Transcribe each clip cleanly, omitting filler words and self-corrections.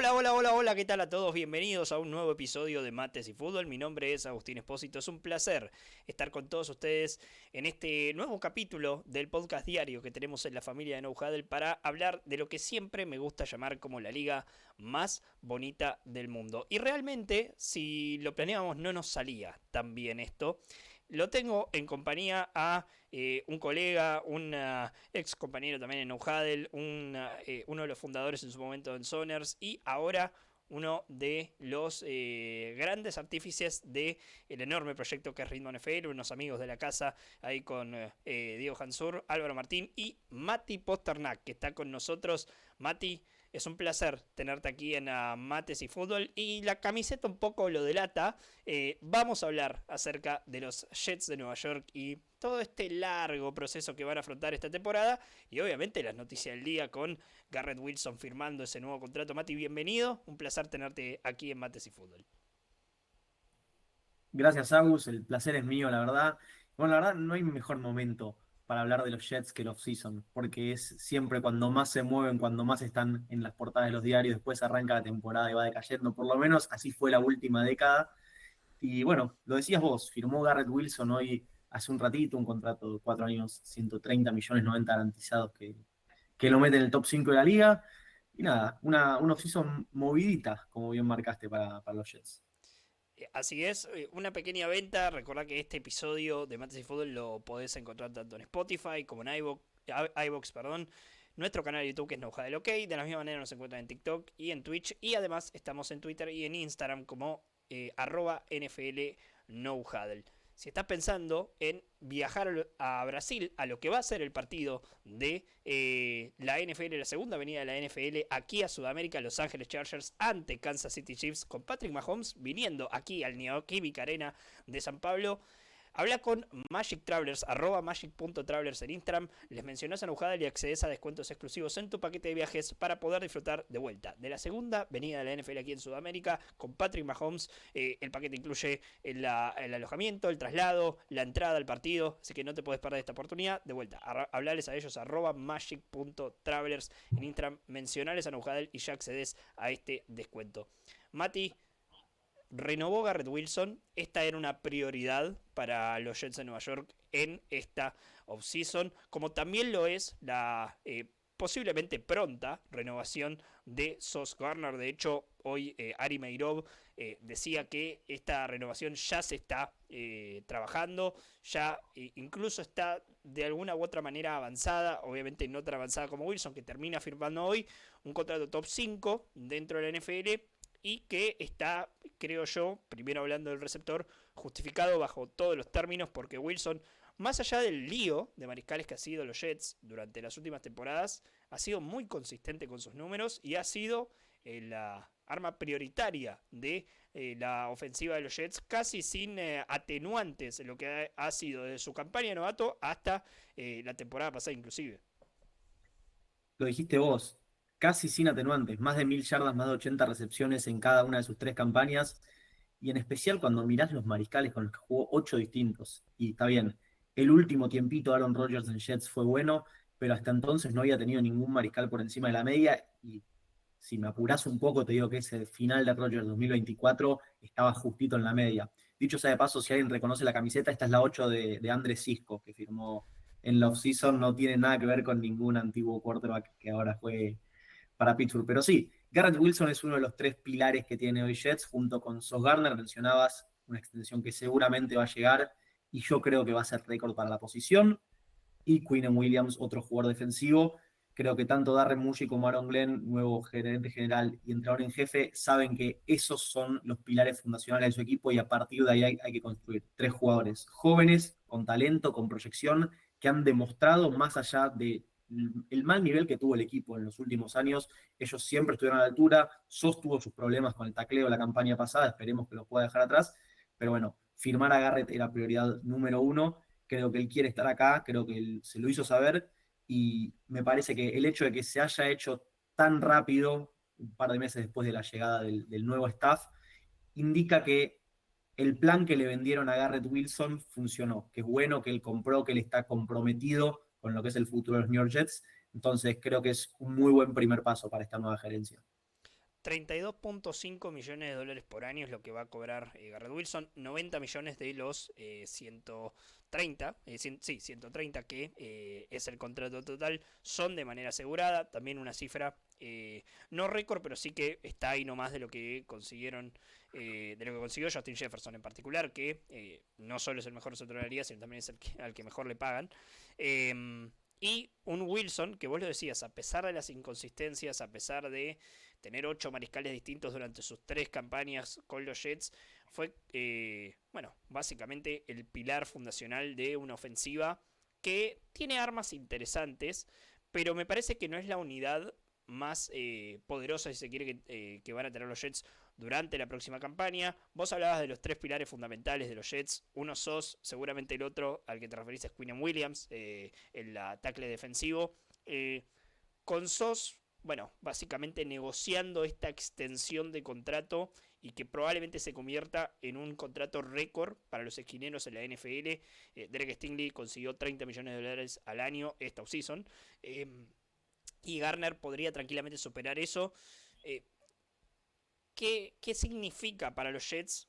Hola, hola, hola, hola, ¿qué tal a todos? Bienvenidos a un nuevo episodio de Mates y Fútbol. Mi nombre es Agustín Espósito. Es un placer estar con todos ustedes en este nuevo capítulo del podcast diario que tenemos en la familia de No Huddle para hablar de lo que siempre me gusta llamar como la liga más bonita del mundo. Y realmente, si lo planeábamos, no nos salía tan bien esto. Lo tengo en compañía a un colega, un ex compañero también en No Huddle, uno de los fundadores en su momento en Soners y ahora uno de los grandes artífices del enorme proyecto que es Ritmo NFL, unos amigos de la casa ahí con Diego Hansur, Álvaro Martín y Mati Posternak, que está con nosotros. Mati, es un placer tenerte aquí en Mates y Fútbol y la camiseta un poco lo delata. Vamos a hablar acerca de los Jets de Nueva York y todo este largo proceso que van a afrontar esta temporada y obviamente las noticias del día con Garrett Wilson firmando ese nuevo contrato. Mati, bienvenido, un placer tenerte aquí en Mates y Fútbol. Gracias, Agus. El placer es mío, la verdad. Bueno, la verdad, no hay mejor momento para hablar de los Jets que el off-season, porque es siempre cuando más se mueven, cuando más están en las portadas de los diarios, después arranca la temporada y va decayendo. Por lo menos así fue la última década. Y bueno, lo decías vos, firmó Garrett Wilson hoy, hace un ratito, un contrato de 4 años, 130 millones, 90 garantizados, que lo mete en el top 5 de la liga. Y nada, una off-season movidita, como bien marcaste para los Jets. Así es, una pequeña venta. Recordá que este episodio de Mates y Fútbol lo podés encontrar tanto en Spotify como en iVoox, perdón. Nuestro canal de YouTube que es No Huddle OK. De la misma manera nos encuentran en TikTok y en Twitch. Y además estamos en Twitter y en Instagram como @NFL No Huddle. Si estás pensando en viajar a Brasil, a lo que va a ser el partido de la NFL, la segunda avenida de la NFL, aquí a Sudamérica, Los Ángeles Chargers ante Kansas City Chiefs, con Patrick Mahomes viniendo aquí al Neoquímica Arena de San Pablo. Habla con Magic Travelers, @magic.travelers en Instagram. Les mencionás a Nujada y accedes a descuentos exclusivos en tu paquete de viajes para poder disfrutar de vuelta de la segunda venida de la NFL aquí en Sudamérica con Patrick Mahomes. El paquete incluye el alojamiento, el traslado, la entrada al partido, así que no te puedes perder esta oportunidad. De vuelta, hablarles a ellos @magic.travelers en Instagram, mencionarles a Nujadel y ya accedes a este descuento. Mati, renovó Garrett Wilson. Esta era una prioridad para los Jets de Nueva York en esta offseason, como también lo es la posiblemente pronta renovación de Sauce Gardner. De hecho, hoy Ari Meirov decía que esta renovación ya se está trabajando, ya incluso está de alguna u otra manera avanzada, obviamente no tan avanzada como Wilson, que termina firmando hoy un contrato top 5 dentro de la NFL y que está, creo yo, primero hablando del receptor, justificado bajo todos los términos porque Wilson, más allá del lío de mariscales que ha sido los Jets durante las últimas temporadas, ha sido muy consistente con sus números y ha sido la arma prioritaria de la ofensiva de los Jets, casi sin atenuantes en lo que ha sido desde su campaña de novato hasta la temporada pasada inclusive. Lo dijiste vos, casi sin atenuantes, más de 1000 yardas, más de 80 recepciones en cada una de sus tres campañas, y en especial cuando mirás los mariscales con los que jugó 8 distintos. Y está bien, el último tiempito Aaron Rodgers en Jets fue bueno, pero hasta entonces no había tenido ningún mariscal por encima de la media, y si me apurás un poco, te digo que ese final de Rodgers 2024 estaba justito en la media. Dicho sea de paso, si alguien reconoce la camiseta, esta es la 8 de Andrés Cisco, que firmó en la offseason, no tiene nada que ver con ningún antiguo quarterback que ahora juegue para Pittsburgh. Pero sí, Garrett Wilson es uno de los tres pilares que tiene hoy Jets, junto con Sauce Gardner, mencionabas una extensión que seguramente va a llegar, y yo creo que va a ser récord para la posición, y Quinnen Williams, otro jugador defensivo. Creo que tanto Darren Murray como Aaron Glenn, nuevo gerente general y entrenador en jefe, saben que esos son los pilares fundacionales de su equipo y a partir de ahí hay que construir tres jugadores jóvenes, con talento, con proyección, que han demostrado más allá de el mal nivel que tuvo el equipo en los últimos años, ellos siempre estuvieron a la altura. Sostuvo sus problemas con el tacleo la campaña pasada, esperemos que los pueda dejar atrás, pero bueno, firmar a Garrett era prioridad número uno. Creo que él quiere estar acá, creo que él se lo hizo saber, y me parece que el hecho de que se haya hecho tan rápido, un par de meses después de la llegada del nuevo staff, indica que el plan que le vendieron a Garrett Wilson funcionó, que es bueno, que él compró, que él está comprometido con lo que es el futuro de los New York Jets. Entonces creo que es un muy buen primer paso para esta nueva gerencia. 32.5 millones de dólares por año es lo que va a cobrar Garrett Wilson. 90 millones de los 130, sí, 130 que es el contrato total, son de manera asegurada. También una cifra no récord, pero sí que está ahí nomás de lo que consiguieron, de lo que consiguió Justin Jefferson en particular, que no solo es el mejor centro de la liga, sino también es al que mejor le pagan. Y un Wilson, que vos lo decías, a pesar de las inconsistencias, a pesar de tener 8 mariscales distintos durante sus 3 campañas con los Jets, fue, bueno, básicamente el pilar fundacional de una ofensiva que tiene armas interesantes, pero me parece que no es la unidad más poderosa, si se quiere, que van a tener los Jets durante la próxima campaña. Vos hablabas de los 3 pilares fundamentales de los Jets. Uno sos, seguramente el otro al que te referís es Quinnen Williams, el tackle defensivo. Con Sos, bueno, básicamente negociando esta extensión de contrato y que probablemente se convierta en un contrato récord para los esquineros en la NFL. Derek Stingley consiguió 30 millones de dólares al año esta offseason. Y Garner podría tranquilamente superar eso. Eh, ¿Qué significa para los Jets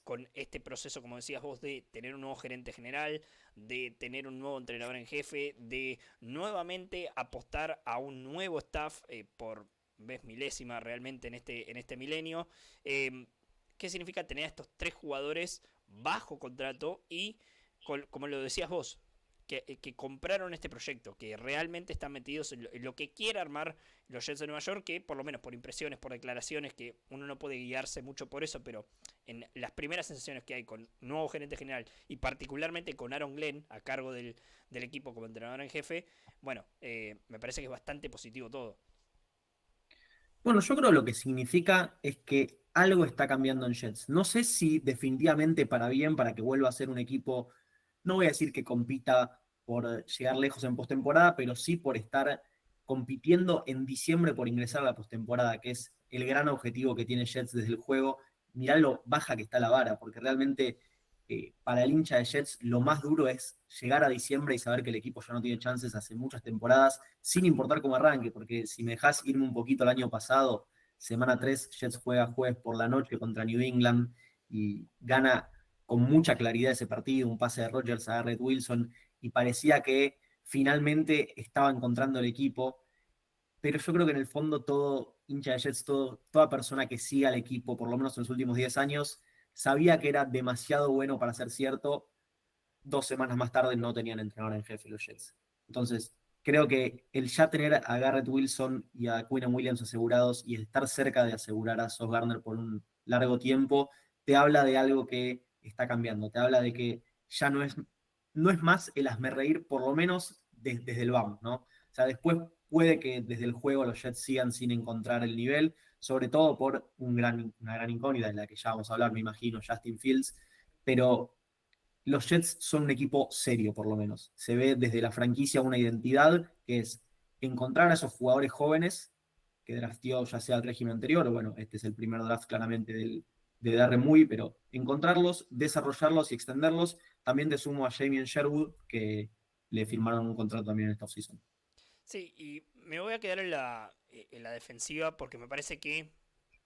con este proceso, como decías vos, de tener un nuevo gerente general, de tener un nuevo entrenador en jefe, de nuevamente apostar a un nuevo staff por vez milésima realmente en este milenio? ¿Qué significa tener a estos 3 jugadores bajo contrato y, como lo decías vos, que compraron este proyecto, que realmente están metidos en lo que quiere armar los Jets de Nueva York, que por lo menos por impresiones, por declaraciones, que uno no puede guiarse mucho por eso, pero en las primeras sensaciones que hay con nuevo gerente general y particularmente con Aaron Glenn a cargo del equipo como entrenador en jefe, bueno, me parece que es bastante positivo todo. Bueno, yo creo lo que significa es que algo está cambiando en Jets. No sé si definitivamente para bien, para que vuelva a ser un equipo, no voy a decir que compita por llegar lejos en postemporada, pero sí por estar compitiendo en diciembre por ingresar a la postemporada, que es el gran objetivo que tiene Jets desde el juego. Mirá lo baja que está la vara, porque realmente para el hincha de Jets lo más duro es llegar a diciembre y saber que el equipo ya no tiene chances hace muchas temporadas, sin importar cómo arranque, porque si me dejás irme un poquito el año pasado, semana 3 Jets juega jueves por la noche contra New England y gana con mucha claridad ese partido, un pase de Rodgers a Garrett Wilson, y parecía que finalmente estaba encontrando el equipo, pero yo creo que en el fondo todo hincha de Jets, toda persona que siga al equipo, por lo menos en los últimos 10 años, sabía que era demasiado bueno para ser cierto. 2 semanas más tarde no tenían entrenador en jefe los Jets. Entonces, creo que el ya tener a Garrett Wilson y a Quinnen Williams asegurados y estar cerca de asegurar a Sauce Gardner por un largo tiempo, te habla de algo que está cambiando. Te habla de que ya no es más el hazmerreír, por lo menos desde el vamos, ¿no? O sea, después puede que desde el juego los Jets sigan sin encontrar el nivel, sobre todo por una gran incógnita de la que ya vamos a hablar, me imagino, Justin Fields, pero los Jets son un equipo serio, por lo menos. Se ve desde la franquicia una identidad que es encontrar a esos jugadores jóvenes que drafteó ya sea el régimen anterior, o bueno, este es el primer draft claramente de Darren Muy, pero encontrarlos, desarrollarlos y extenderlos. También te sumo a Jamie Sherwood, que le firmaron un contrato también en esta offseason. Sí, y me voy a quedar en la defensiva porque me parece que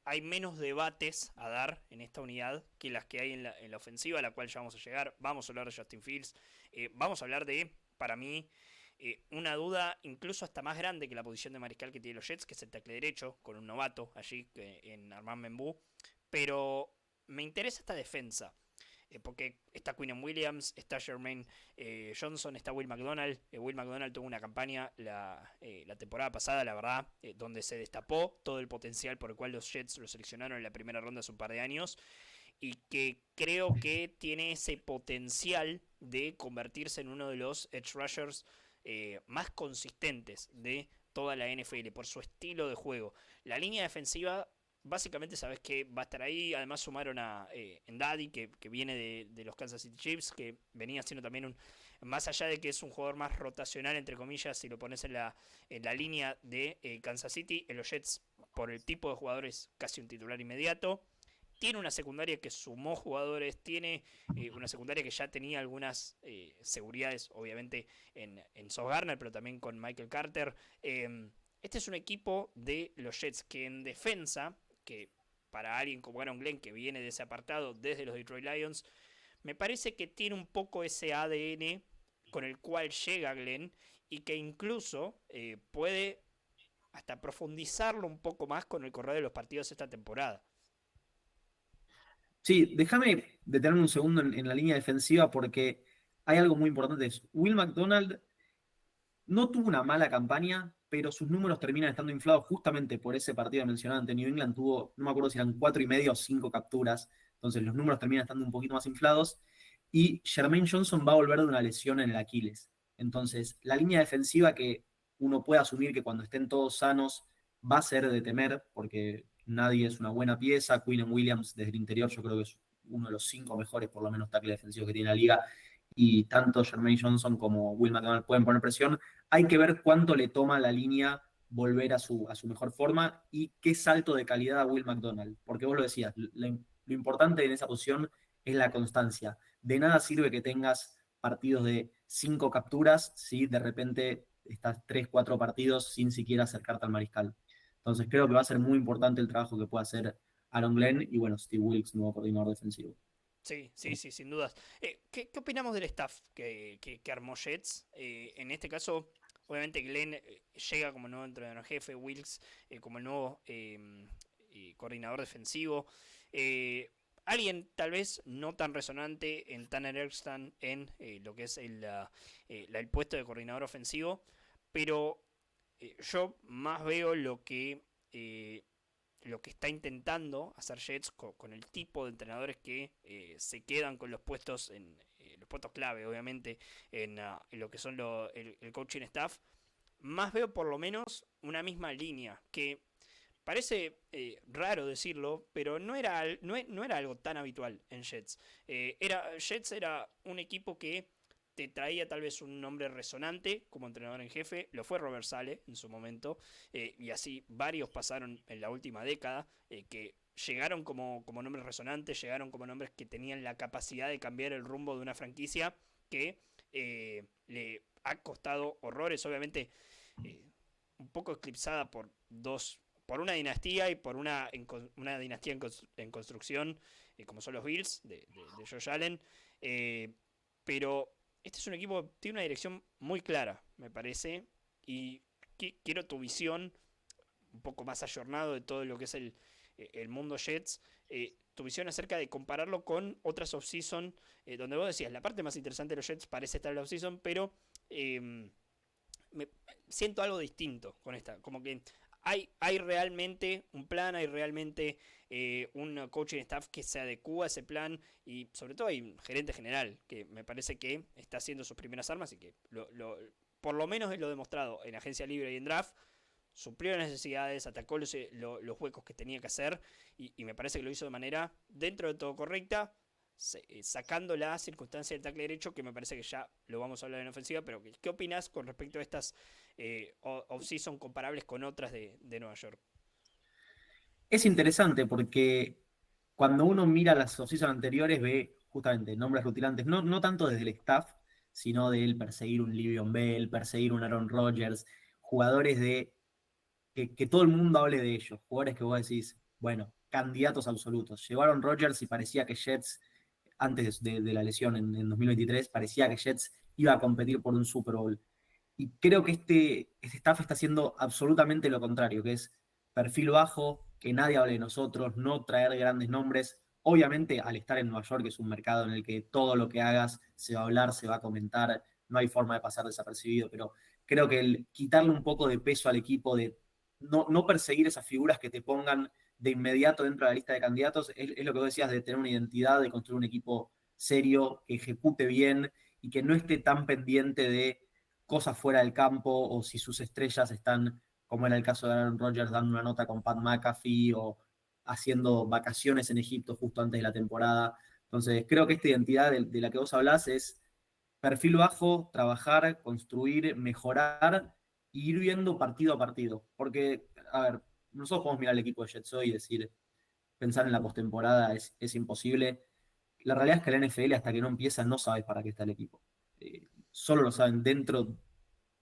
hay menos debates a dar en esta unidad que las que hay en la ofensiva, a la cual ya vamos a llegar. Vamos a hablar de Justin Fields. Vamos a hablar de, para mí, una duda incluso hasta más grande que la posición de mariscal que tiene los Jets, que es el tackle derecho, con un novato allí en Armand Membou. Pero me interesa esta defensa. Porque está Quinnen Williams, está Jermaine Johnson, está Will McDonald. Will McDonald tuvo una campaña la temporada pasada, la verdad, donde se destapó todo el potencial por el cual los Jets lo seleccionaron en la primera ronda hace un par de años. Y que creo que tiene ese potencial de convertirse en uno de los edge rushers más consistentes de toda la NFL por su estilo de juego. La línea defensiva básicamente sabes que va a estar ahí. Además sumaron a Endadi, que viene de los Kansas City Chiefs, que venía siendo también más allá de que es un jugador más rotacional, entre comillas, si lo pones en la línea de Kansas City, en los Jets, por el tipo de jugadores, casi un titular inmediato. Tiene una secundaria que sumó jugadores, tiene una secundaria que ya tenía algunas seguridades, obviamente, en Sauce Gardner, pero también con Michael Carter. Este es un equipo de los Jets que en defensa que para alguien como Aaron Glenn, que viene de ese apartado desde los Detroit Lions, me parece que tiene un poco ese ADN con el cual llega Glenn y que incluso puede hasta profundizarlo un poco más con el correr de los partidos esta temporada. Sí, déjame detenerme un segundo en la línea defensiva porque hay algo muy importante. Will McDonald no tuvo una mala campaña, pero sus números terminan estando inflados justamente por ese partido mencionado ante New England. Tuvo, no me acuerdo si eran 4,5 o 5 capturas, entonces los números terminan estando un poquito más inflados. Y Jermaine Johnson va a volver de una lesión en el Aquiles. Entonces, la línea defensiva que uno puede asumir que cuando estén todos sanos va a ser de temer, porque nadie es una buena pieza. Quinnen Williams desde el interior yo creo que es uno de los 5 mejores, por lo menos, tackles defensivos que tiene la liga. Y tanto Jermaine Johnson como Will McDonald pueden poner presión. Hay que ver cuánto le toma la línea volver a su mejor forma y qué salto de calidad a Will McDonald. Porque vos lo decías, lo importante en esa posición es la constancia. De nada sirve que tengas partidos de 5 capturas si de repente estás 3 4 partidos sin siquiera acercarte al mariscal. Entonces creo que va a ser muy importante el trabajo que pueda hacer Aaron Glenn y bueno, Steve Wilkes, nuevo coordinador defensivo. Sí, sí, sí, sin dudas. ¿Qué opinamos del staff que armó Jets? En este caso, obviamente Glenn llega como nuevo entrenador jefe, Wilkes como el nuevo coordinador defensivo. Alguien tal vez no tan resonante en Tanner Erskine en lo que es el puesto de coordinador ofensivo, pero yo más veo lo que está intentando hacer Jets con el tipo de entrenadores que se quedan con los puestos clave, obviamente, en lo que son el coaching staff. Más veo por lo menos una misma línea, que parece raro decirlo, pero no era algo tan habitual en Jets. Jets era un equipo que te traía tal vez un nombre resonante como entrenador en jefe, lo fue Robert Sale en su momento, y así varios pasaron en la última década, que llegaron como nombres resonantes, llegaron como nombres que tenían la capacidad de cambiar el rumbo de una franquicia que le ha costado horrores, obviamente eh, un poco eclipsada por una dinastía y por una dinastía en construcción, como son los Bills de Josh Allen, pero este es un equipo que tiene una dirección muy clara, me parece, y quiero tu visión un poco más ayornado de todo lo que es el mundo Jets, tu visión acerca de compararlo con otras off-season, donde vos decías, la parte más interesante de los Jets parece estar en la off-season, pero eh, me siento algo distinto con esta, como que hay realmente un plan, hay realmente un coaching staff que se adecua a ese plan y sobre todo hay un gerente general que me parece que está haciendo sus primeras armas y que por lo menos es lo demostrado en agencia libre y en draft, suplió las necesidades, atacó los huecos que tenía que hacer y me parece que lo hizo de manera dentro de todo correcta, sacando la circunstancia del tackle derecho, que me parece que ya lo vamos a hablar en ofensiva, pero ¿qué opinas con respecto a estas off-season comparables con otras de Nueva York? Es interesante porque cuando uno mira las off-season anteriores ve justamente nombres rutilantes, no tanto desde el staff, sino de él perseguir un Livion Bell, perseguir un Aaron Rodgers, jugadores que todo el mundo hable de ellos, jugadores que vos decís, bueno, candidatos absolutos. Llevaron Rodgers y parecía que Jets, antes de la lesión en 2023, parecía que Jets iba a competir por un Super Bowl. Y creo que este staff está haciendo absolutamente lo contrario, que es perfil bajo, que nadie hable de nosotros, no traer grandes nombres. Obviamente, al estar en Nueva York, que es un mercado en el que todo lo que hagas se va a hablar, se va a comentar, no hay forma de pasar desapercibido, pero creo que el quitarle un poco de peso al equipo, de no perseguir esas figuras que te pongan de inmediato dentro de la lista de candidatos, es lo que vos decías, de tener una identidad, de construir un equipo serio, que ejecute bien y que no esté tan pendiente de cosas fuera del campo o si sus estrellas están, como era el caso de Aaron Rodgers, dando una nota con Pat McAfee o haciendo vacaciones en Egipto justo antes de la temporada. Entonces, creo que esta identidad de la que vos hablás es perfil bajo, trabajar, construir, mejorar e ir viendo partido a partido. Porque, a ver, nosotros podemos mirar el equipo de Jets hoy y decir, pensar en la postemporada es imposible. La realidad es que la NFL, hasta que no empieza, no sabes para qué está el equipo. Solo lo saben dentro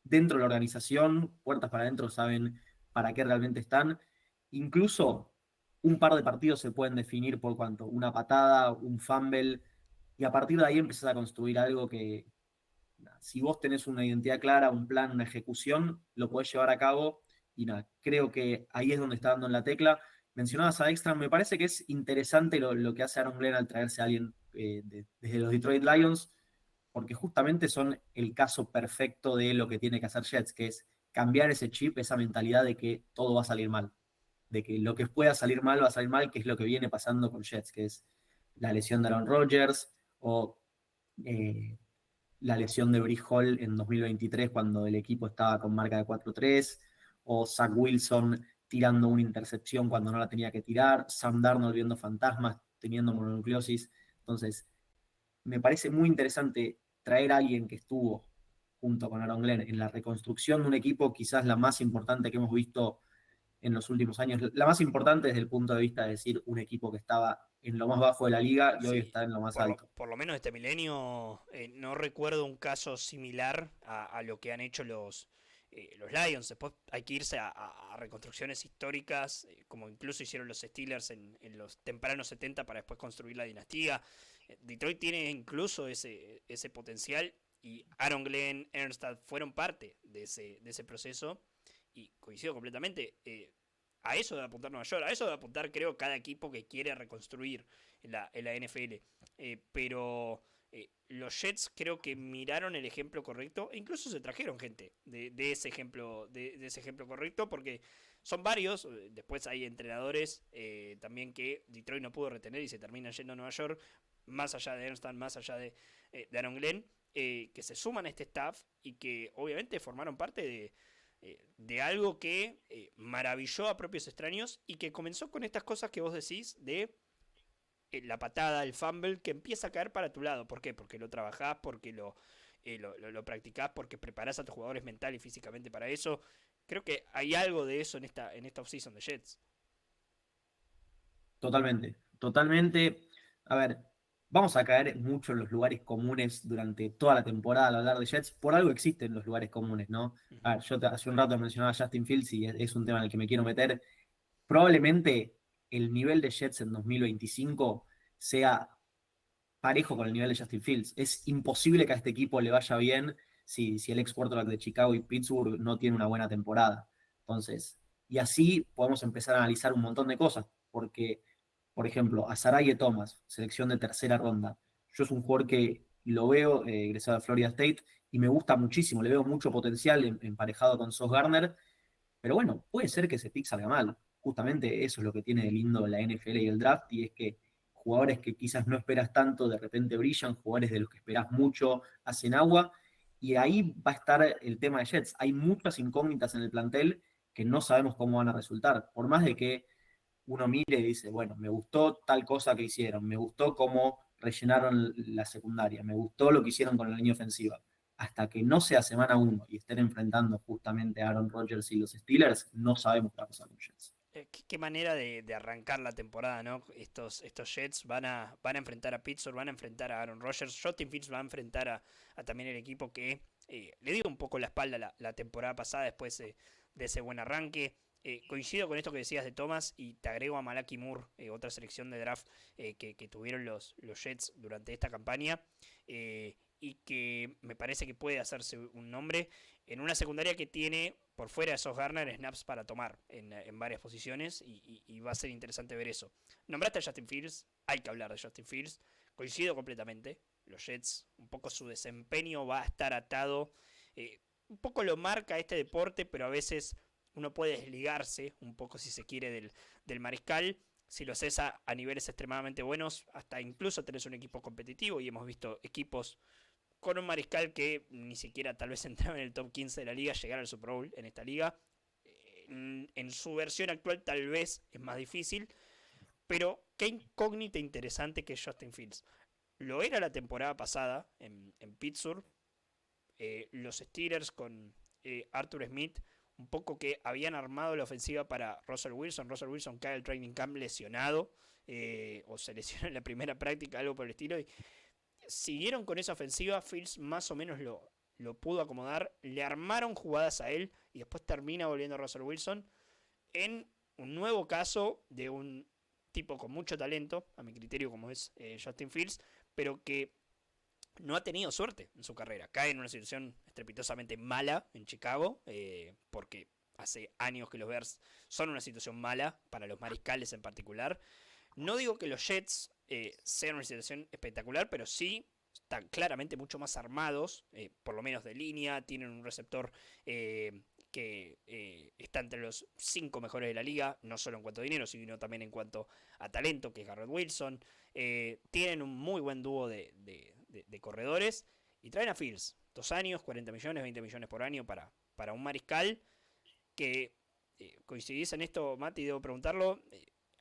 de la organización, puertas para adentro, saben para qué realmente están. Incluso un par de partidos se pueden definir por cuánto, una patada, un fumble, y a partir de ahí empezás a construir algo que, nada, si vos tenés una identidad clara, un plan, una ejecución, lo podés llevar a cabo, y nada, creo que ahí es donde está dando en la tecla. Mencionabas a Extra, me parece que es interesante lo que hace Aaron Glenn al traerse a alguien desde los Detroit Lions, porque justamente son el caso perfecto de lo que tiene que hacer Jets, que es cambiar ese chip, esa mentalidad de que todo va a salir mal, de que lo que pueda salir mal va a salir mal, que es lo que viene pasando con Jets, que es la lesión de Aaron Rodgers o eh, la lesión de Brice Hall en 2023 cuando el equipo estaba con marca de 4-3, o Zach Wilson tirando una intercepción cuando no la tenía que tirar, Sam Darnold viendo fantasmas, teniendo mononucleosis. Entonces, me parece muy interesante traer a alguien que estuvo junto con Aaron Glenn en la reconstrucción de un equipo quizás la más importante que hemos visto en los últimos años, la más importante desde el punto de vista de decir un equipo que estaba en lo más bajo de la liga y hoy Sí, está en lo más alto. por lo menos este milenio no recuerdo un caso similar a lo que han hecho los Lions. Después hay que irse a reconstrucciones históricas, como incluso hicieron los Steelers en los tempranos 70 para después construir la dinastía. Detroit tiene incluso ese potencial y Aaron Glenn, Ernstad fueron parte de ese proceso y coincido completamente. A eso debe apuntar Nueva York, a eso debe apuntar creo cada equipo que quiere reconstruir en la NFL. Pero los Jets creo que miraron el ejemplo correcto e incluso se trajeron gente de ese ejemplo de ese ejemplo correcto porque son varios. Después hay entrenadores también que Detroit no pudo retener y se terminan yendo a Nueva York, más allá de Ernst, más allá de Aaron Glenn, que se suman a este staff y que obviamente formaron parte de algo que maravilló a propios extraños y que comenzó con estas cosas que vos decís de la patada, el fumble, que empieza a caer para tu lado. ¿Por qué? Porque lo trabajás, porque lo practicás, porque preparás a tus jugadores mental y físicamente para eso. Creo que hay algo de eso en esta offseason de Jets. Totalmente, totalmente. A ver, vamos a caer mucho en los lugares comunes durante toda la temporada al hablar de Jets. Por algo existen los lugares comunes, ¿no? Uh-huh. A ver, hace un rato mencionaba a Justin Fields y es un tema en el que me quiero meter. Probablemente el nivel de Jets en 2025 sea parejo con el nivel de Justin Fields. Es imposible que a este equipo le vaya bien si el ex quarterback de Chicago y Pittsburgh no tiene una buena temporada. Entonces, y así podemos empezar a analizar un montón de cosas, porque, por ejemplo, a Saraye Thomas, selección de tercera ronda, yo es un jugador que lo veo egresado de Florida State y me gusta muchísimo, le veo mucho potencial emparejado con Sauce Gardner, pero bueno, puede ser que ese pick salga mal. Justamente eso es lo que tiene de lindo la NFL y el draft, y es que jugadores que quizás no esperas tanto de repente brillan, jugadores de los que esperas mucho hacen agua, y ahí va a estar el tema de Jets. Hay muchas incógnitas en el plantel que no sabemos cómo van a resultar, por más de que uno mire y dice, bueno, me gustó tal cosa que hicieron, me gustó cómo rellenaron la secundaria, me gustó lo que hicieron con la línea ofensiva. Hasta que no sea semana uno y estén enfrentando justamente a Aaron Rodgers y los Steelers, no sabemos qué va a pasar con Jets. Qué manera de arrancar la temporada, ¿no? Estos Jets van a enfrentar a Pittsburgh, van a enfrentar a Aaron Rodgers, Justin Fields va a enfrentar a también el equipo que le dio un poco la espalda la temporada pasada después de ese buen arranque. Coincido con esto que decías de Thomas y te agrego a Malaki Moore, otra selección de draft que tuvieron los Jets durante esta campaña y que me parece que puede hacerse un nombre en una secundaria que tiene por fuera de Sauce Gardner snaps para tomar en varias posiciones y va a ser interesante ver eso. Nombraste a Justin Fields, hay que hablar de Justin Fields, coincido completamente, los Jets, un poco su desempeño va a estar atado, un poco lo marca este deporte, pero a veces uno puede desligarse un poco si se quiere del mariscal. Si lo haces a niveles extremadamente buenos, hasta incluso tenés un equipo competitivo y hemos visto equipos con un mariscal que ni siquiera tal vez entraba en el top 15 de la liga, llegar al Super Bowl en esta liga. En su versión actual tal vez es más difícil, pero qué incógnita interesante que es Justin Fields. Lo era la temporada pasada en Pittsburgh, los Steelers con Arthur Smith, un poco que habían armado la ofensiva para Russell Wilson. Russell Wilson cae al training camp lesionado, o se lesionó en la primera práctica, algo por el estilo, y siguieron con esa ofensiva. Fields más o menos lo pudo acomodar, le armaron jugadas a él y después termina volviendo a Russell Wilson en un nuevo caso de un tipo con mucho talento, a mi criterio, como es Justin Fields, pero que no ha tenido suerte en su carrera. Cae en una situación estrepitosamente mala en Chicago, porque hace años que los Bears son una situación mala para los mariscales en particular. No digo que los Jets sean una situación espectacular, pero sí están claramente mucho más armados, por lo menos de línea, tienen un receptor que está entre los 5 mejores de la liga, no solo en cuanto a dinero, sino también en cuanto a talento, que es Garrett Wilson. Tienen un muy buen dúo de corredores y traen a Fields. 2 años, 40 millones, 20 millones por año para un mariscal que coincidís en esto, Mati, debo preguntarlo.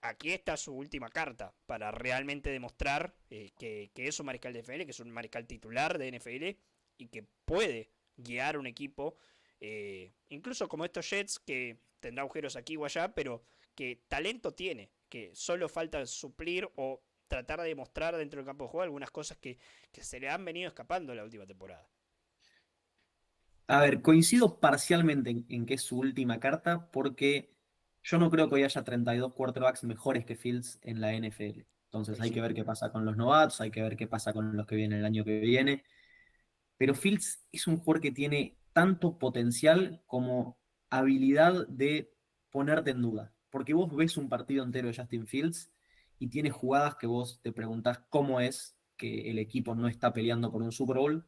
Aquí está su última carta para realmente demostrar que es un mariscal de NFL, que es un mariscal titular de NFL y que puede guiar un equipo, incluso como estos Jets, que tendrá agujeros aquí o allá, pero que talento tiene, que solo falta suplir o tratar de demostrar dentro del campo de juego algunas cosas que se le han venido escapando en la última temporada. A ver, coincido parcialmente en que es su última carta porque yo no creo que hoy haya 32 quarterbacks mejores que Fields en la NFL. Entonces hay que Coincido. ver qué pasa con los novatos, hay que ver qué pasa con los que vienen el año que viene. Pero Fields es un jugador que tiene tanto potencial como habilidad de ponerte en duda. Porque vos ves un partido entero de Justin Fields y tiene jugadas que vos te preguntás cómo es que el equipo no está peleando por un Super Bowl,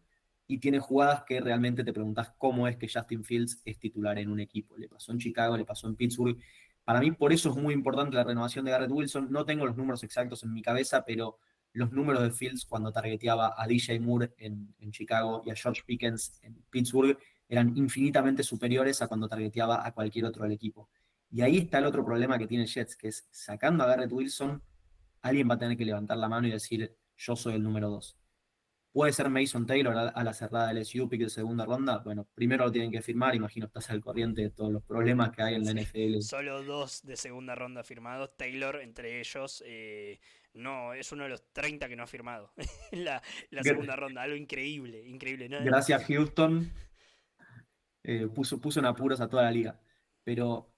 y tiene jugadas que realmente te preguntás cómo es que Justin Fields es titular en un equipo. Le pasó en Chicago, le pasó en Pittsburgh. Para mí, por eso es muy importante la renovación de Garrett Wilson. No tengo los números exactos en mi cabeza, pero los números de Fields cuando targeteaba a DJ Moore en Chicago y a George Pickens en Pittsburgh eran infinitamente superiores a cuando targeteaba a cualquier otro del equipo. Y ahí está el otro problema que tiene Jets, que es sacando a Garrett Wilson, alguien va a tener que levantar la mano y decir, yo soy el número 2. Puede ser Mason Taylor a la cerrada del SU, pick de segunda ronda. Bueno, primero lo tienen que firmar, imagino estás al corriente de todos los problemas que hay en la Sí, NFL. solo 2 de segunda ronda firmados. Taylor, entre ellos, no, es uno de los 30 que no ha firmado en la segunda ronda. Algo increíble, increíble. ¿No? Gracias Houston, puso en apuros a toda la liga. Pero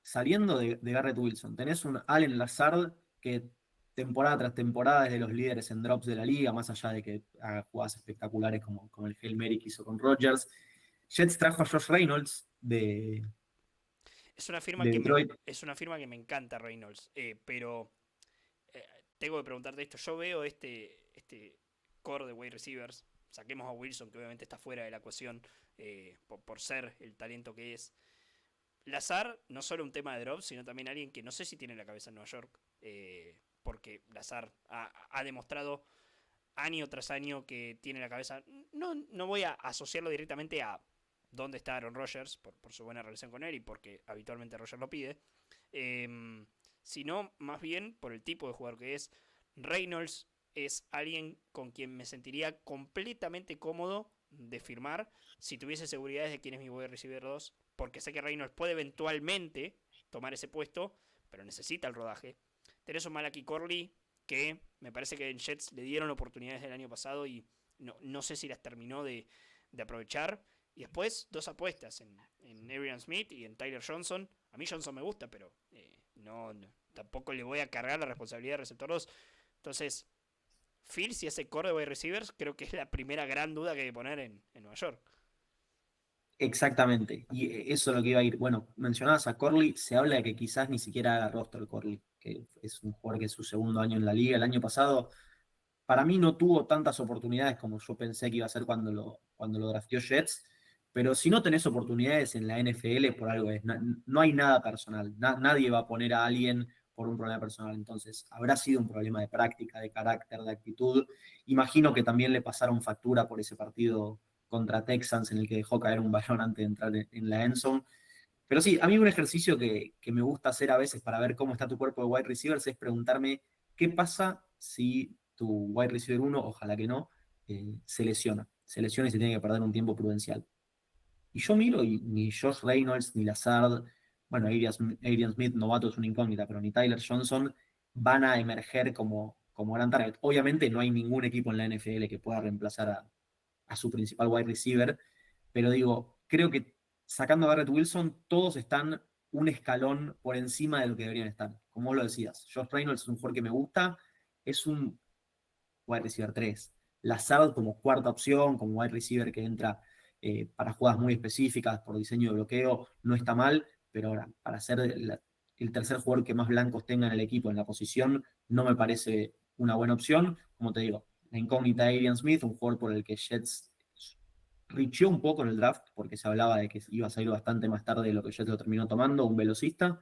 saliendo de Garrett Wilson, tenés un Allen Lazard que temporada tras temporada es de los líderes en drops de la liga, más allá de que haga jugadas espectaculares como el Hail Mary que hizo con Rodgers. Jets trajo a Josh Reynolds Es una firma de que Detroit. es una firma que me encanta, Reynolds. Pero eh, tengo que preguntarte esto. Yo veo este core de wide receivers. Saquemos a Wilson, que obviamente está fuera de la ecuación por ser el talento que es. Lazar, no solo un tema de drops, sino también alguien que no sé si tiene la cabeza en Nueva York. Porque Lazar ha demostrado año tras año que tiene la cabeza. No voy a asociarlo directamente a dónde está Aaron Rodgers, por su buena relación con él y porque habitualmente Rodgers lo pide. Eh, Sino más bien por el tipo de jugador que es. Reynolds es alguien con quien me sentiría completamente cómodo de firmar si tuviese seguridades de quién es mi wide receiver 2, porque sé que Reynolds puede eventualmente tomar ese puesto, pero necesita el rodaje. Tenés un Malaki Corley que me parece que en Jets le dieron oportunidades el año pasado y no sé si las terminó de aprovechar. Y después 2 apuestas en Arian Smith y en Tyler Johnson. A mí Johnson me gusta, pero tampoco le voy a cargar la responsabilidad de receptor 2. Entonces, Fields y ese core de wide receivers creo que es la primera gran duda que hay que poner en Nueva York. Exactamente, y eso es lo que iba a ir. Bueno, mencionabas a Corley, se habla de que quizás ni siquiera haga roster Corley, que es un jugador que es su segundo año en la liga. El año pasado, para mí, no tuvo tantas oportunidades como yo pensé que iba a ser cuando lo drafteó Jets, pero si no tenés oportunidades en la NFL, por algo es. No hay nada personal, nadie va a poner a alguien por un problema personal. Entonces, habrá sido un problema de práctica, de carácter, de actitud. Imagino que también le pasaron factura por ese partido contra Texans en el que dejó caer un balón antes de entrar en la endzone. Pero sí, a mí un ejercicio que me gusta hacer a veces para ver cómo está tu cuerpo de wide receivers es preguntarme qué pasa si tu wide receiver uno, ojalá que no, se lesiona. Se lesiona y se tiene que perder un tiempo prudencial. Y yo miro y ni Josh Reynolds, ni Lazard, bueno, Adrian Smith, novato es una incógnita, pero ni Tyler Johnson van a emerger como gran target. Obviamente no hay ningún equipo en la NFL que pueda reemplazar a su principal wide receiver, pero digo, creo que sacando a Garrett Wilson, todos están un escalón por encima de lo que deberían estar. Como vos lo decías, Josh Reynolds es un jugador que me gusta, es un wide receiver 3. Lazard como cuarta opción, como wide receiver que entra para jugadas muy específicas por diseño de bloqueo, no está mal, pero ahora, para ser el tercer jugador que más blancos tenga en el equipo en la posición, no me parece una buena opción. Como te digo, la incógnita de Arian Smith, un jugador por el que Jets richió un poco en el draft, porque se hablaba de que iba a salir bastante más tarde de lo que Jets lo terminó tomando, un velocista.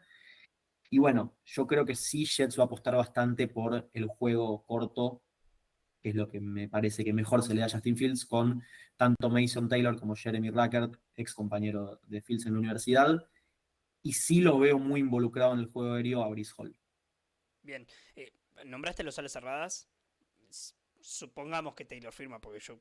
Y bueno, yo creo que sí Jets va a apostar bastante por el juego corto, que es lo que me parece que mejor se le da a Justin Fields, con tanto Mason Taylor como Jeremy Ruckert, ex compañero de Fields en la universidad. Y sí lo veo muy involucrado en el juego aéreo a Brice Hall. Bien, eh, nombraste los alas cerradas. Supongamos que Taylor firma, porque yo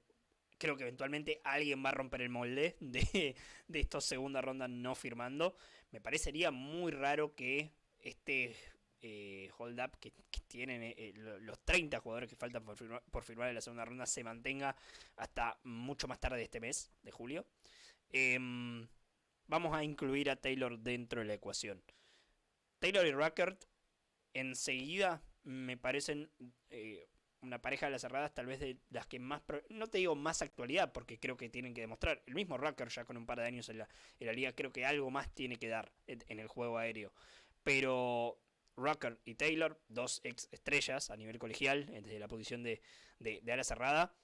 creo que eventualmente alguien va a romper el molde de estos segunda ronda no firmando. Me parecería muy raro que este hold up que tienen los 30 jugadores que faltan por firmar en la segunda ronda se mantenga hasta mucho más tarde de este mes, de julio. Em, Vamos a incluir a Taylor dentro de la ecuación. Taylor y Ruckert enseguida me parecen una pareja de las cerradas tal vez de las que más, no te digo más actualidad, porque creo que tienen que demostrar. El mismo Rucker ya con un par de años en la liga creo que algo más tiene que dar en el juego aéreo. Pero Rucker y Taylor, dos ex estrellas a nivel colegial, desde la posición de ala cerrada,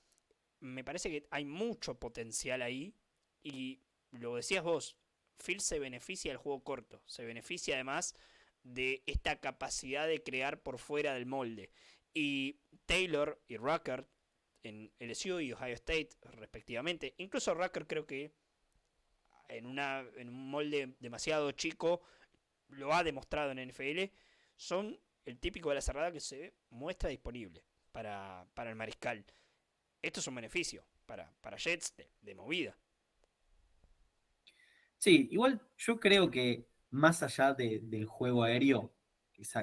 me parece que hay mucho potencial ahí. Y lo decías vos, Phil se beneficia del juego corto, se beneficia además de esta capacidad de crear por fuera del molde. Y Taylor y Rucker en LSU y Ohio State respectivamente, incluso Rucker creo que en un molde demasiado chico lo ha demostrado en NFL, son el típico de la cerrada que se muestra disponible para el mariscal. Esto es un beneficio para Jets de movida. Sí, igual yo creo que más allá del juego aéreo,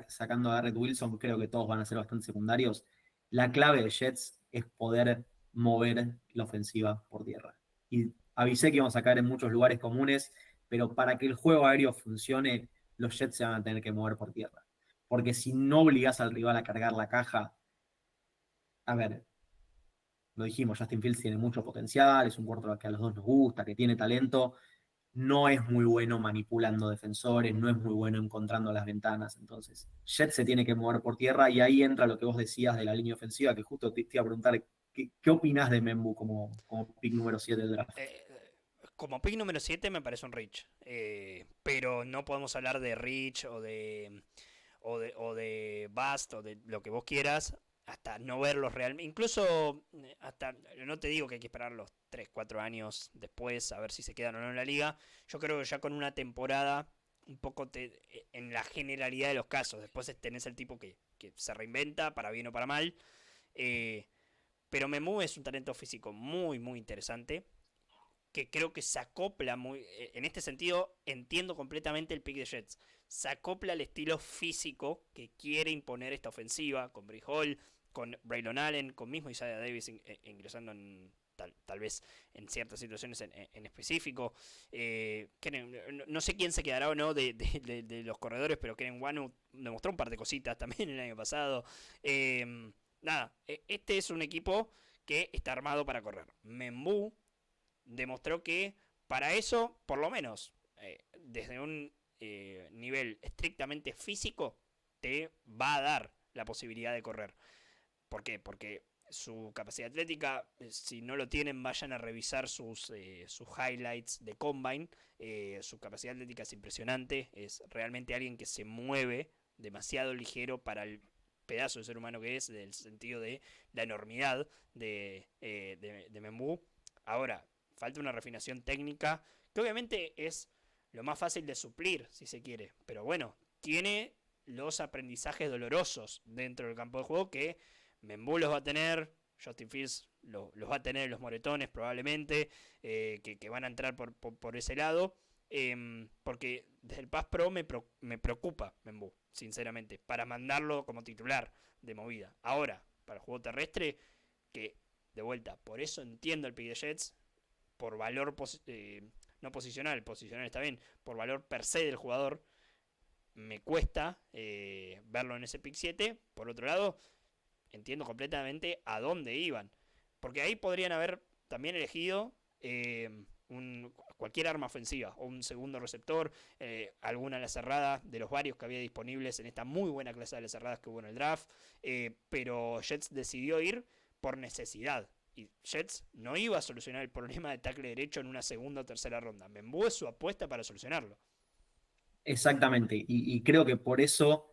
sacando a Garrett Wilson, creo que todos van a ser bastante secundarios. La clave de Jets es poder mover la ofensiva por tierra. Y avisé que íbamos a caer en muchos lugares comunes, pero para que el juego aéreo funcione, los Jets se van a tener que mover por tierra. Porque si no obligas al rival a cargar la caja, a ver, lo dijimos, Justin Fields tiene mucho potencial, es un quarterback que a los dos nos gusta, que tiene talento, no es muy bueno manipulando defensores, no es muy bueno encontrando las ventanas. Entonces, Jet se tiene que mover por tierra y ahí entra lo que vos decías de la línea ofensiva, que justo te iba a preguntar, ¿qué opinás de Membu como pick número 7 del draft? Como pick número 7 me parece un Rich. Pero no podemos hablar de Rich o de Bust o de lo que vos quieras hasta no verlos realmente. Incluso hasta, no te digo que hay que esperar los 3 4 años después a ver si se quedan o no en la liga. Yo creo que ya con una temporada, un poco en la generalidad de los casos, después tenés el tipo que se reinventa para bien o para mal. Eh, pero Memu es un talento físico muy, muy interesante que creo que se acopla muy. En este sentido, entiendo completamente el pick de Jets. Se acopla al estilo físico que quiere imponer esta ofensiva con Bry Hall, con Braylon Allen, con mismo Isaiah Davis ingresando tal vez en ciertas situaciones en específico. No sé quién se quedará o no de los corredores, pero Keren Wanu demostró un par de cositas también el año pasado. Nada, este es un equipo que está armado para correr. Membu demostró que para eso, por lo menos, desde un nivel estrictamente físico, te va a dar la posibilidad de correr. ¿Por qué? Porque su capacidad atlética, si no lo tienen, vayan a revisar sus highlights de Combine. Su capacidad atlética es impresionante, es realmente alguien que se mueve demasiado ligero para el pedazo de ser humano que es, del sentido de la enormidad de Membu. Ahora, falta una refinación técnica, que obviamente es lo más fácil de suplir, si se quiere. Pero bueno, tiene los aprendizajes dolorosos dentro del campo de juego que Membu los va a tener, Justin Fields los va a tener los moretones probablemente, que van a entrar por ese lado. Porque desde el Pass Pro me preocupa Membu, sinceramente, para mandarlo como titular de movida. Ahora, para el juego terrestre, que de vuelta, por eso entiendo el pick de Jets, por valor no posicional, posicional está bien, por valor per se del jugador, me cuesta verlo en ese pick 7. Por otro lado, entiendo completamente a dónde iban. Porque ahí podrían haber también elegido cualquier arma ofensiva, o un segundo receptor, alguna ala cerrada de los varios que había disponibles en esta muy buena clase de alas cerradas que hubo en el draft. Pero Jets decidió ir por necesidad. Y Jets no iba a solucionar el problema de tackle derecho en una segunda o tercera ronda. Membu es su apuesta para solucionarlo. Exactamente, y creo que por eso,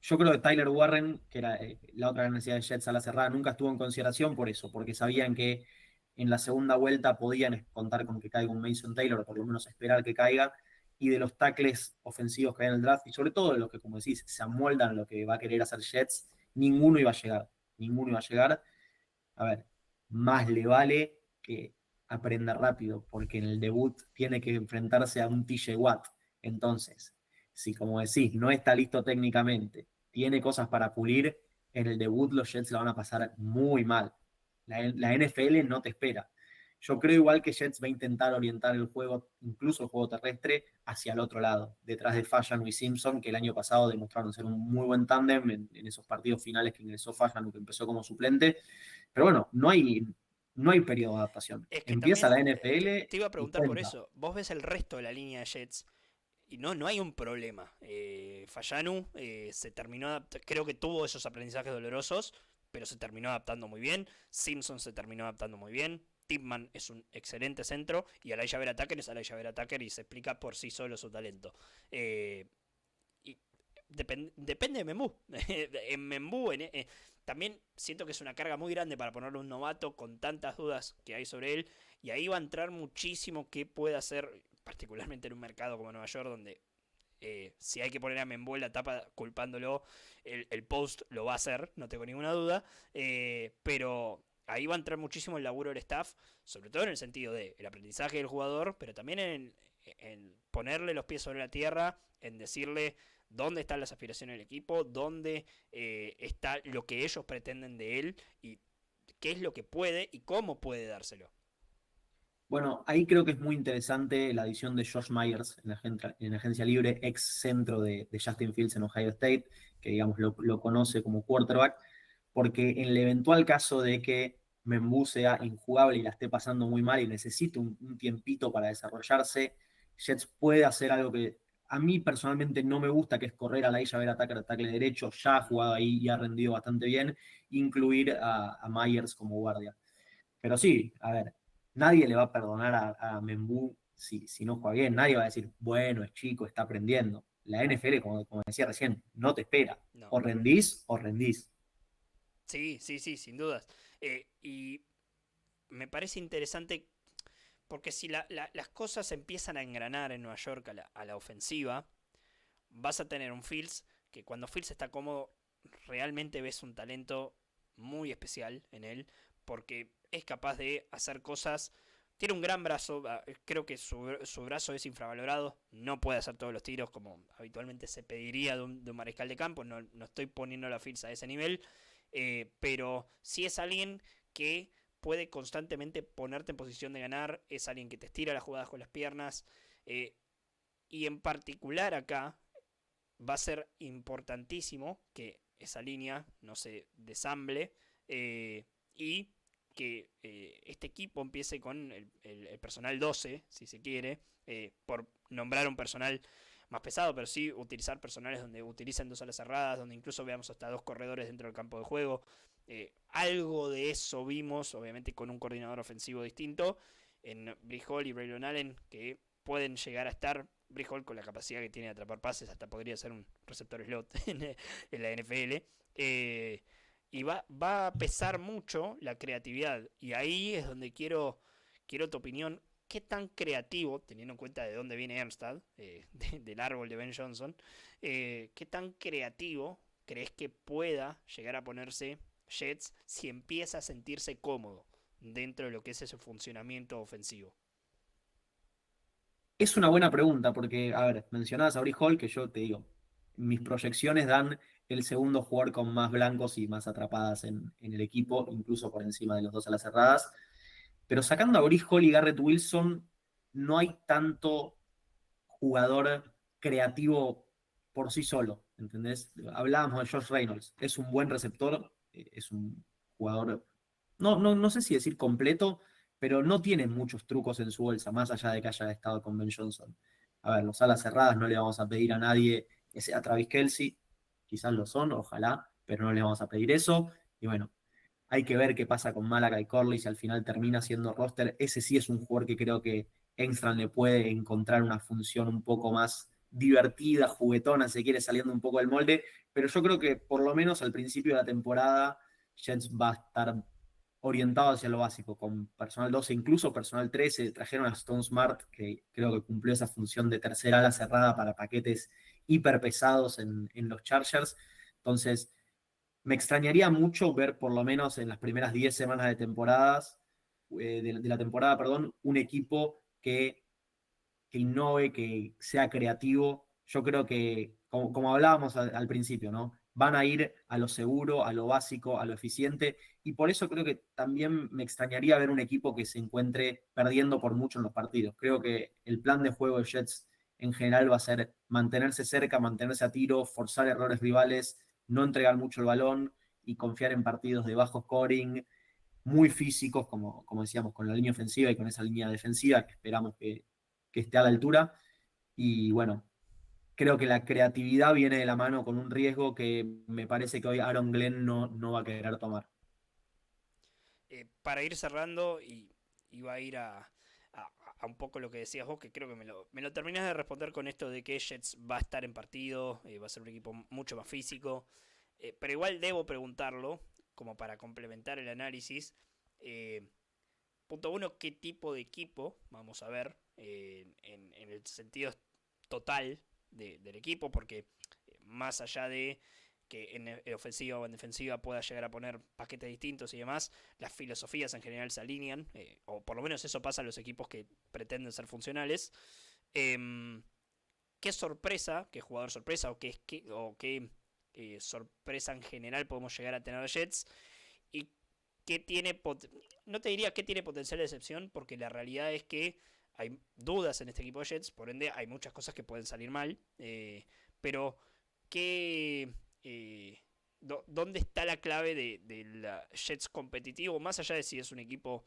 yo creo que Tyler Warren, que era la otra gran necesidad de Jets a la cerrada, nunca estuvo en consideración por eso, porque sabían que en la segunda vuelta podían contar con que caiga un Mason Taylor, o por lo menos esperar que caiga, y de los tackles ofensivos que hay en el draft, y sobre todo de los que, como decís, se amoldan a lo que va a querer hacer Jets, ninguno iba a llegar, ninguno iba a llegar. A ver, más le vale que aprenda rápido, porque en el debut tiene que enfrentarse a un TJ Watt. Entonces, si como decís, no está listo técnicamente, tiene cosas para pulir, en el debut los Jets la van a pasar muy mal. La NFL no te espera. Yo creo igual que Jets va a intentar orientar el juego, incluso el juego terrestre, hacia el otro lado, detrás de Fashanu y Simpson, que el año pasado demostraron ser un muy buen tándem en esos partidos finales que ingresó Fashanu, que empezó como suplente. Pero bueno, no hay periodo de adaptación. Es que Empieza la también NFL te iba a y preguntar por cuenta. eso. Vos ves el resto de la línea de Jets y no hay un problema. Fayanu se terminó, creo que tuvo esos aprendizajes dolorosos, pero se terminó adaptando muy bien. Simpson se terminó adaptando muy bien. Tipman es un excelente centro y Elijah Vera Tucker es Elijah Vera Tucker y se explica por sí solo su talento. Y depende de Membu. En Membu también siento que es una carga muy grande para ponerle un novato con tantas dudas que hay sobre él. Y ahí va a entrar muchísimo qué puede hacer, particularmente en un mercado como Nueva York, donde si hay que poner a Membu en la tapa culpándolo, el post lo va a hacer, no tengo ninguna duda. Pero ahí va a entrar muchísimo el laburo del staff, sobre todo en el sentido del aprendizaje del jugador, pero también en ponerle los pies sobre la tierra, en decirle dónde están las aspiraciones del equipo, dónde está lo que ellos pretenden de él y qué es lo que puede y cómo puede dárselo. Bueno, ahí creo que es muy interesante la adición de Josh Myers en la agencia libre, ex centro de Justin Fields en Ohio State, que digamos lo conoce como quarterback, porque en el eventual caso de que Membu sea injugable y la esté pasando muy mal y necesite un tiempito para desarrollarse, Jets puede hacer algo que a mí personalmente no me gusta, que es correr a la ella ver ataque derecho, ya ha jugado ahí y ha rendido bastante bien, incluir a Myers como guardia. Pero sí, a ver, nadie le va a perdonar a Membu si no juega bien. Nadie va a decir, bueno, es chico, está aprendiendo. La NFL, como decía recién, no te espera. No. O rendís o rendís. Sí, sí, sí, sin dudas. Y me parece interesante porque si las cosas empiezan a engranar en Nueva York a la ofensiva, vas a tener un Fields que cuando Fields está cómodo, realmente ves un talento muy especial en él, porque es capaz de hacer cosas. Tiene un gran brazo, creo que su brazo es infravalorado, no puede hacer todos los tiros como habitualmente se pediría de un mariscal de campo, no estoy poniendo la Fields a ese nivel, pero sí es alguien que puede constantemente ponerte en posición de ganar, es alguien que te estira las jugadas con las piernas, eh, y en particular acá va a ser importantísimo que esa línea no se desamble, y que este equipo empiece con el personal 12, si se quiere, por nombrar un personal más pesado, pero sí utilizar personales donde utilicen dos alas cerradas, donde incluso veamos hasta dos corredores dentro del campo de juego. Algo de eso vimos, obviamente con un coordinador ofensivo distinto, en Brick Hall y Braylon Allen, que pueden llegar a estar. Brick Hall con la capacidad que tiene de atrapar pases, hasta podría ser un receptor slot en la NFL. Y va a pesar mucho la creatividad. Y ahí es donde quiero tu opinión. ¿Qué tan creativo, teniendo en cuenta de dónde viene Armstead, del árbol de Ben Johnson, qué tan creativo crees que pueda llegar a ponerse Jets si empieza a sentirse cómodo dentro de lo que es ese funcionamiento ofensivo? Es una buena pregunta porque, a ver, mencionabas a Brick Hall, que yo te digo, mis proyecciones dan el segundo jugador con más blancos y más atrapadas en el equipo, incluso por encima de los dos alas cerradas. Pero sacando a Brick Hall y Garrett Wilson, no hay tanto jugador creativo por sí solo, ¿entendés? Hablábamos de Josh Reynolds, es un buen receptor, es un jugador, no sé si decir completo, pero no tiene muchos trucos en su bolsa, más allá de que haya estado con Ben Johnson. A ver, los alas cerradas no le vamos a pedir a nadie que sea Travis Kelce, quizás lo son, ojalá, pero no le vamos a pedir eso. Y bueno, hay que ver qué pasa con Malachi Corley si al final termina siendo roster. Ese sí es un jugador que creo que Engstrand le puede encontrar una función un poco más divertida, juguetona, si quiere, saliendo un poco del molde. Pero yo creo que por lo menos al principio de la temporada, Jets va a estar orientado hacia lo básico, con personal 12, incluso personal 13. Trajeron a Stone Smart, que creo que cumplió esa función de tercera ala cerrada para paquetes hiper pesados en los Chargers. Entonces, me extrañaría mucho ver, por lo menos en las primeras 10 semanas de temporadas, de la temporada, perdón, un equipo que innove, que sea creativo. Yo creo que, como hablábamos al principio, ¿no? Van a ir a lo seguro, a lo básico, a lo eficiente, y por eso creo que también me extrañaría ver un equipo que se encuentre perdiendo por mucho en los partidos. Creo que el plan de juego de Jets en general va a ser mantenerse cerca, mantenerse a tiro, forzar errores rivales, no entregar mucho el balón y confiar en partidos de bajo scoring, muy físicos, como decíamos, con la línea ofensiva y con esa línea defensiva que esperamos que esté a la altura. Y bueno, creo que la creatividad viene de la mano con un riesgo que me parece que hoy Aaron Glenn no va a querer tomar. Para ir cerrando, y iba a ir a un poco lo que decías vos, que creo que me lo terminás de responder con esto de que Jets va a estar en partido, va a ser un equipo mucho más físico, pero igual debo preguntarlo, como para complementar el análisis. eh, Punto uno, ¿qué tipo de equipo vamos a ver en el sentido total del equipo? Porque más allá de que en ofensiva o en defensiva pueda llegar a poner paquetes distintos y demás, las filosofías en general se alinean, o por lo menos eso pasa a los equipos que pretenden ser funcionales. Eh, ¿Qué sorpresa, qué jugador sorpresa o qué sorpresa en general podemos llegar a tener de Jets? ¿Y qué tiene, no te diría que tiene potencial de excepción, porque la realidad es que hay dudas en este equipo de Jets, por ende hay muchas cosas que pueden salir mal, pero ¿qué, ¿dónde está la clave de la Jets competitivo? Más allá de si es un equipo,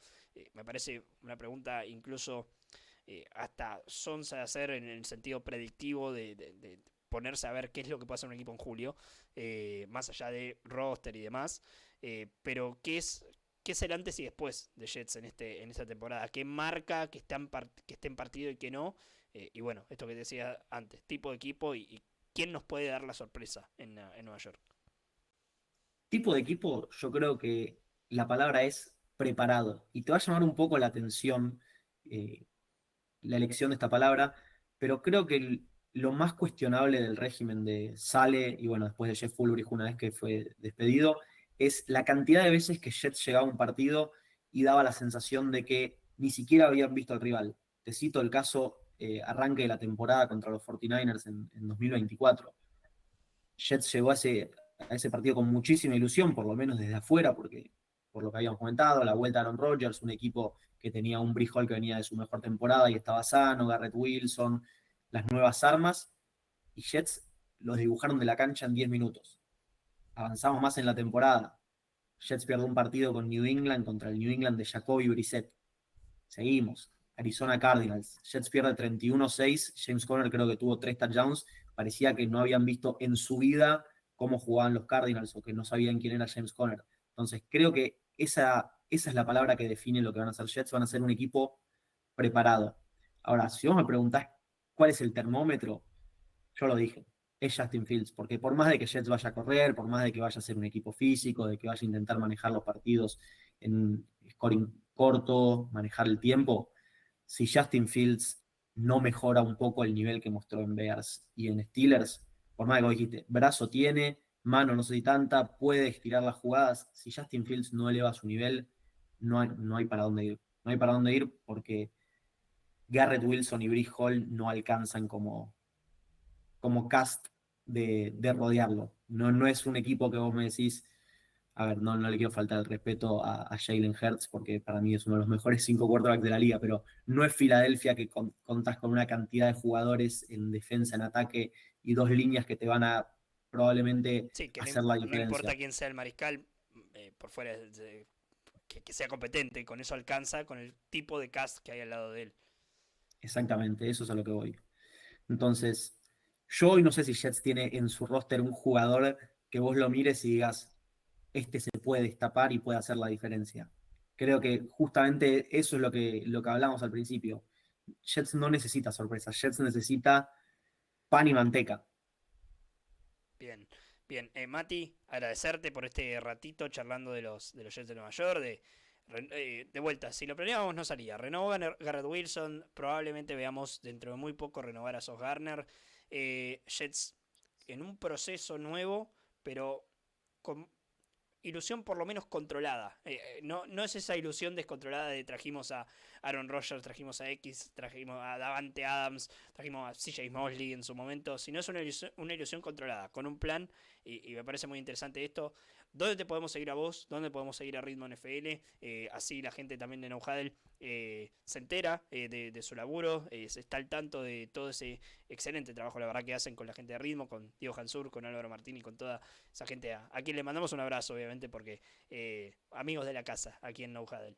me parece una pregunta incluso hasta sonsa de hacer en el sentido predictivo de ponerse a ver qué es lo que puede hacer un equipo en julio, más allá de roster y demás. Pero ¿qué es el antes y después de Jets en esta temporada? ¿Qué marca que esté en partido y que no? Y bueno, esto que decía antes, tipo de equipo y quién nos puede dar la sorpresa en Nueva York. Tipo de equipo, yo creo que la palabra es preparado. Y te va a llamar un poco la atención eh, la elección de esta palabra, pero creo que lo más cuestionable del régimen de Sale y bueno, después de Jeff Fulbright una vez que fue despedido, es la cantidad de veces que Jets llegaba a un partido y daba la sensación de que ni siquiera habían visto al rival. Te cito el caso arranque de la temporada contra los 49ers en 2024. Jets llegó a ese partido con muchísima ilusión, por lo menos desde afuera, porque por lo que habíamos comentado, la vuelta a Aaron Rodgers, un equipo que tenía un Breece Hall que venía de su mejor temporada y estaba sano, Garrett Wilson, las nuevas armas, y Jets los dibujaron de la cancha en 10 minutos. Avanzamos más en la temporada. Jets pierde un partido con New England contra el New England de Jacoby Brissett. Seguimos. Arizona Cardinals. Jets pierde 31-6. James Conner creo que tuvo 3 touchdowns. Parecía que no habían visto en su vida cómo jugaban los Cardinals o que no sabían quién era James Conner. Entonces, creo que esa es la palabra que define lo que van a hacer Jets. Van a ser un equipo preparado. Ahora, si vos me preguntás cuál es el termómetro, yo lo dije, es Justin Fields, porque por más de que Jets vaya a correr, por más de que vaya a ser un equipo físico, de que vaya a intentar manejar los partidos en scoring corto, manejar el tiempo, si Justin Fields no mejora un poco el nivel que mostró en Bears y en Steelers, por más de que vos dijiste, brazo tiene, mano no sé si tanta, puede estirar las jugadas, si Justin Fields no eleva su nivel, no hay para dónde ir. No hay para dónde ir porque Garrett Wilson y Breece Hall no alcanzan como cast de rodearlo. No es un equipo que vos me decís, a ver, no le quiero faltar el respeto a Jalen Hurts porque para mí es uno de los mejores 5 quarterbacks de la liga, pero no es Filadelfia que contás con una cantidad de jugadores en defensa, en ataque y dos líneas que te van a probablemente Sí, que hacer la no importa diferencia. quién sea el mariscal, por fuera que sea competente, con eso alcanza con el tipo de cast que hay al lado de él. Exactamente, eso es a lo que voy. Entonces, yo hoy no sé si Jets tiene en su roster un jugador que vos lo mires y digas, este se puede destapar y puede hacer la diferencia. Creo que justamente eso es lo que hablamos al principio. Jets no necesita sorpresas, Jets necesita pan y manteca. Bien, bien. Mati, agradecerte por este ratito charlando de los Jets de Nueva York. De vuelta, si lo planeábamos no salía. Renovó Garrett Wilson, probablemente veamos dentro de muy poco renovar a Sos Garner. Jets en un proceso nuevo, pero con ilusión por lo menos controlada. No es esa ilusión descontrolada de trajimos a Aaron Rodgers, trajimos a X, trajimos a Davante Adams, trajimos a CJ Mosley en su momento, sino es una ilusión controlada, con un plan, y me parece muy interesante esto. ¿Dónde te podemos seguir a vos? ¿Dónde podemos seguir a Ritmo NFL? Así la gente también de No Huddle se entera de su laburo, se está al tanto de todo ese excelente trabajo, la verdad, que hacen con la gente de Ritmo, con Diego Hansur, con Álvaro Martín y con toda esa gente a quien le mandamos un abrazo, obviamente, porque amigos de la casa aquí en No Huddle.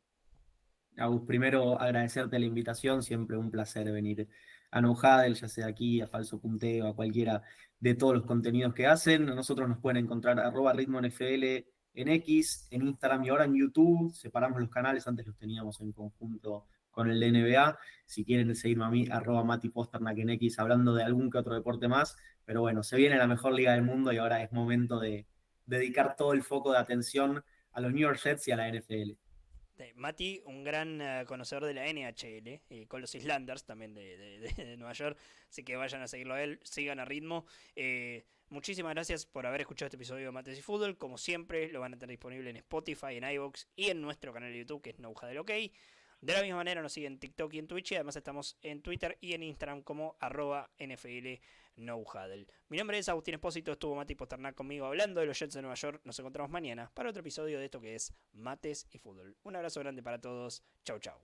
Agus, primero agradecerte la invitación, siempre un placer venir a No Huddle, ya sea aquí, a Falso Punteo, a cualquiera de todos los contenidos que hacen. Nosotros nos pueden encontrar @ritmo NFL en X, en Instagram y ahora en YouTube. Separamos los canales, antes los teníamos en conjunto con el de NBA. Si quieren seguirme a mí, @Mati Posternak en X, hablando de algún que otro deporte más. Pero bueno, se viene la mejor liga del mundo y ahora es momento de dedicar todo el foco de atención a los New York Jets y a la NFL. Mati, un gran conocedor de la NHL, con los Islanders también de Nueva York, así que vayan a seguirlo a él, sigan a Ritmo. Muchísimas gracias por haber escuchado este episodio de Mates y Fútbol. Como siempre, lo van a tener disponible en Spotify, en iVoox y en nuestro canal de YouTube, que es No Huddle OK. De la misma manera nos siguen en TikTok y en Twitch, y además estamos en Twitter y en Instagram como @NFL No Huddle. Mi nombre es Agustín Espósito, estuvo Mati Posternak conmigo hablando de los Jets de Nueva York. Nos encontramos mañana para otro episodio de esto que es Mates y Fútbol. Un abrazo grande para todos. Chau, chau.